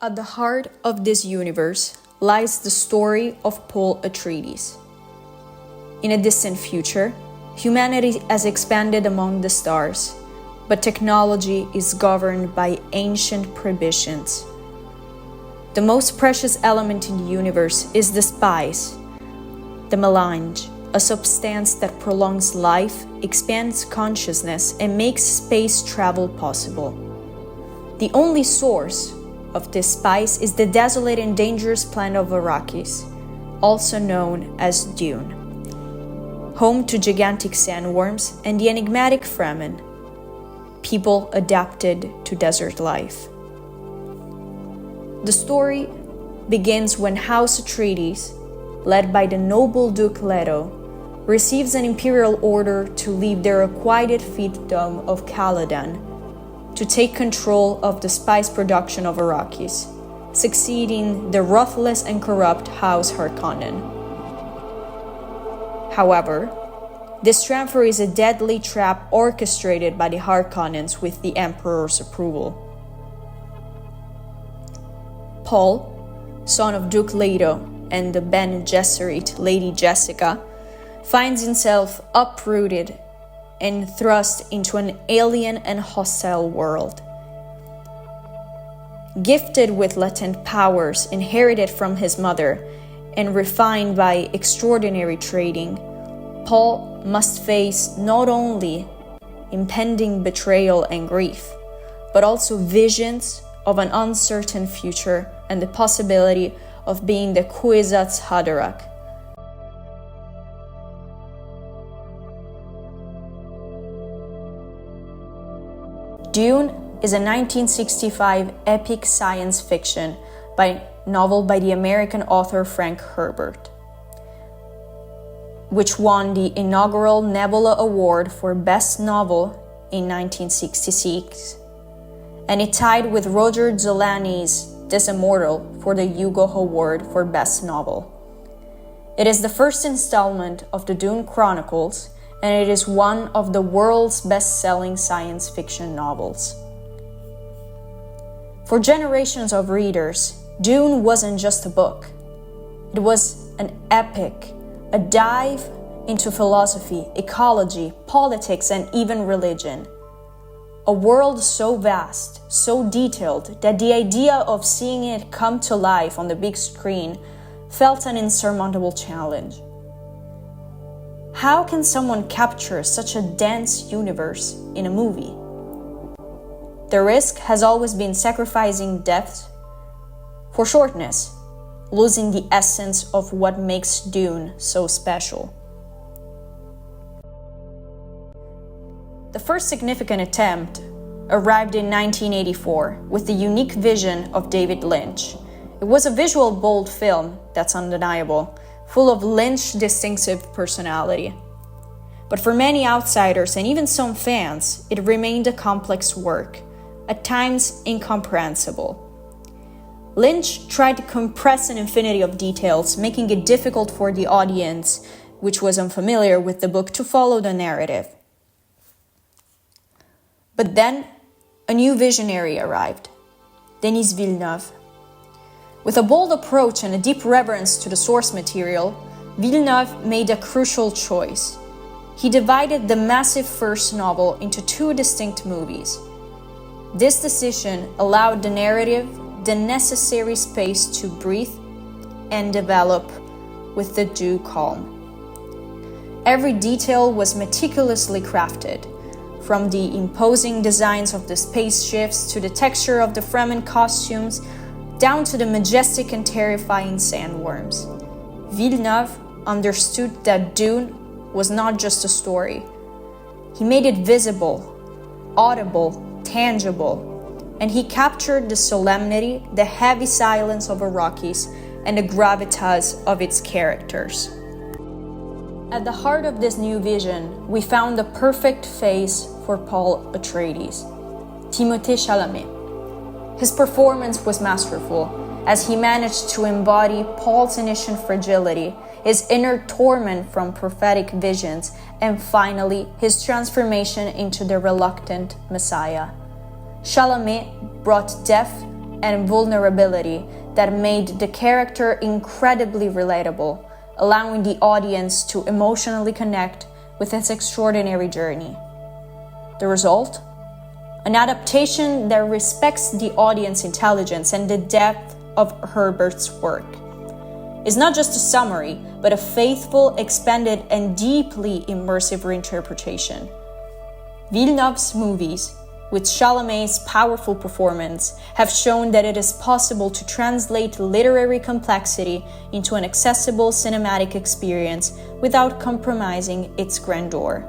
At the heart of this universe lies the story of Paul Atreides. In a distant future, humanity has expanded among the stars, but technology is governed by ancient prohibitions. The most precious element in the universe is the spice, the melange, a substance that prolongs life, expands consciousness, and makes space travel possible. The only source of this spice is the desolate and dangerous planet of Arrakis, also known as Dune, home to gigantic sandworms and the enigmatic Fremen, people adapted to desert life. The story begins when House Atreides, led by the noble Duke Leto, receives an imperial order to leave their requited fiefdom of Caladan to take control of the spice production of Arrakis, succeeding the ruthless and corrupt House Harkonnen. However, this transfer is a deadly trap orchestrated by the Harkonnens with the Emperor's approval. Paul, son of Duke Leto and the Bene Gesserit Lady Jessica, finds himself uprooted and thrust into an alien and hostile world. Gifted with latent powers inherited from his mother and refined by extraordinary training, Paul must face not only impending betrayal and grief, but also visions of an uncertain future and the possibility of being the Kwisatz Haderach. Dune is a 1965 epic science fiction novel by the American author Frank Herbert, which won the inaugural Nebula Award for Best Novel in 1966, and it tied with Roger Zelazny's This Immortal for the Hugo Award for Best Novel. It is the first installment of the Dune Chronicles, and it is one of the world's best-selling science fiction novels. For generations of readers, Dune wasn't just a book. It was an epic, a dive into philosophy, ecology, politics, and even religion. A world so vast, so detailed, that the idea of seeing it come to life on the big screen felt an insurmountable challenge. How can someone capture such a dense universe in a movie? The risk has always been sacrificing depth for shortness, losing the essence of what makes Dune so special. The first significant attempt arrived in 1984 with the unique vision of David Lynch. It was a visual bold film, that's undeniable, full of Lynch's distinctive personality. But for many outsiders and even some fans, it remained a complex work, at times incomprehensible. Lynch tried to compress an infinity of details, making it difficult for the audience, which was unfamiliar with the book, to follow the narrative. But then, a new visionary arrived, Denis Villeneuve. With a bold approach and a deep reverence to the source material, Villeneuve made a crucial choice. He divided the massive first novel into two distinct movies. This decision allowed the narrative the necessary space to breathe and develop with the due calm. Every detail was meticulously crafted, from the imposing designs of the spaceships to the texture of the Fremen costumes, down to the majestic and terrifying sandworms. Villeneuve understood that Dune was not just a story. He made it visible, audible, tangible, and he captured the solemnity, the heavy silence of Arrakis, and the gravitas of its characters. At the heart of this new vision, we found the perfect face for Paul Atreides, Timothée Chalamet. His performance was masterful, as he managed to embody Paul's initial fragility, his inner torment from prophetic visions, and finally, his transformation into the reluctant Messiah. Chalamet brought depth and vulnerability that made the character incredibly relatable, allowing the audience to emotionally connect with his extraordinary journey. The result? An adaptation that respects the audience intelligence and the depth of Herbert's work. It's not just a summary, but a faithful, expanded, and deeply immersive reinterpretation. Villeneuve's movies, with Chalamet's powerful performance, have shown that it is possible to translate literary complexity into an accessible cinematic experience without compromising its grandeur.